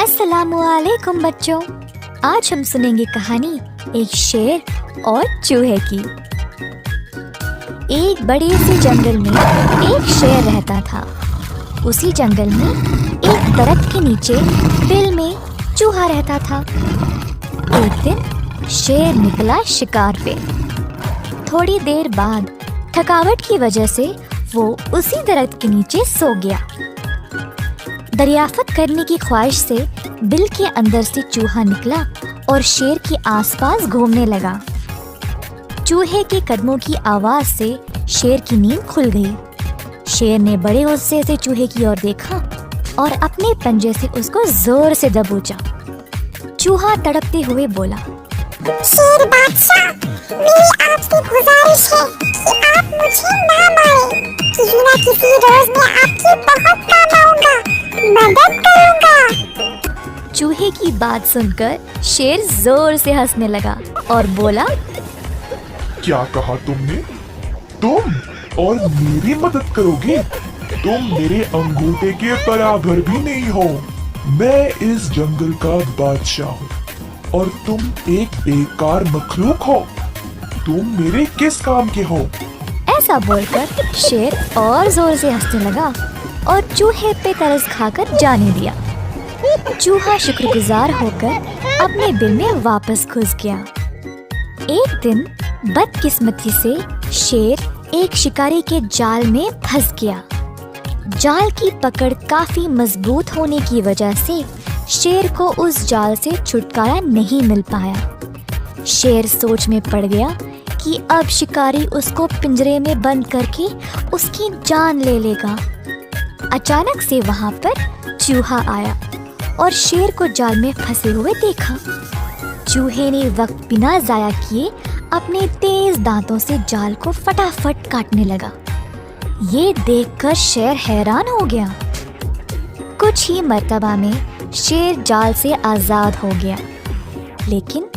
अस्सलामुअलैकुम बच्चों, आज हम सुनेंगे कहानी एक शेर और चूहे की। एक बड़े से जंगल में एक शेर रहता था। उसी जंगल में एक दरख्त के नीचे बिल में चूहा रहता था। एक दिन शेर निकला शिकार पे। थोड़ी देर बाद थकावट की वजह से वो उसी दरख्त के नीचे सो गया। दरियाफ्त करने की ख्वाहिश से बिल के अंदर से चूहा निकला और शेर के आसपास घूमने लगा। चूहे के कदमों की आवाज से शेर की नींद खुल गई। शेर ने बड़े गुस्से से चूहे की ओर देखा और अपने पंजे से उसको जोर से दबोचा। चूहा तड़पते हुए बोला, शेर बादशाह, मेरी आपसे गुजारिश है कि आप मुझे ना मारें। किसी न किसी रोज मैं आपकी बहुत काम आऊंगा, मदद करूंगा। चूहे की बात सुनकर शेर जोर से हंसने लगा और बोला, क्या कहा तुमने? तुम और मेरी मदद करोगे? तुम मेरे अंगूठे के बराबर भी नहीं हो। मैं इस जंगल का बादशाह हूँ और तुम एक बेकार मखलूक हो। तुम मेरे किस काम के हो? ऐसा बोलकर शेर और जोर से हंसने लगा और चूहे पे तरस खाकर जाने दिया। चूहा शुक्रगुजार होकर अपने बिल में वापस घुस गया। एक दिन बदकिस्मती से शेर एक शिकारी के जाल में फंस गया। जाल की पकड़ काफी मजबूत होने की वजह से शेर को उस जाल से छुटकारा नहीं मिल पाया। शेर सोच में पड़ गया कि अब शिकारी उसको पिंजरे में बंद करके उसकी जान ले लेगा। अचानक से वहां पर चूहा आया और शेर को जाल में फंसे हुए देखा। चूहे ने वक्त बिना जाया किए अपने तेज दांतों से जाल को फटाफट काटने लगा। ये देखकर शेर हैरान हो गया। कुछ ही मर्तबा में शेर जाल से आजाद हो गया, लेकिन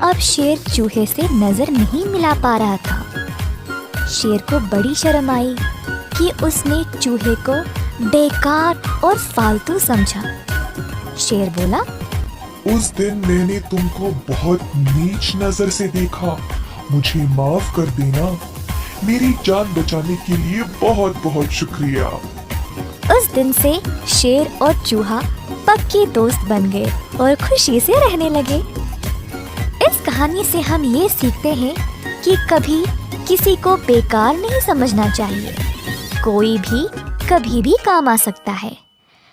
अब शेर चूहे से नजर नहीं मिला पा रहा था। शेर को बड़ी शर्म आई कि उसने चूहे को बेकार और फालतू समझा। शेर बोला, उस दिन मैंने तुमको बहुत नीच नजर से देखा। मुझे माफ कर देना। मेरी जान बचाने के लिए बहुत बहुत शुक्रिया। उस दिन से शेर और चूहा पक्के दोस्त बन गए और खुशी से रहने लगे। इस कहानी से हम ये सीखते हैं कि कभी किसी को बेकार नहीं समझना चाहिए। कोई भी कभी भी काम आ सकता है।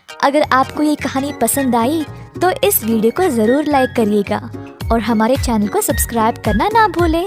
अगर आपको ये कहानी पसंद आई तो इस वीडियो को ज़रूर लाइक करिएगा और हमारे चैनल को सब्सक्राइब करना ना भूलें।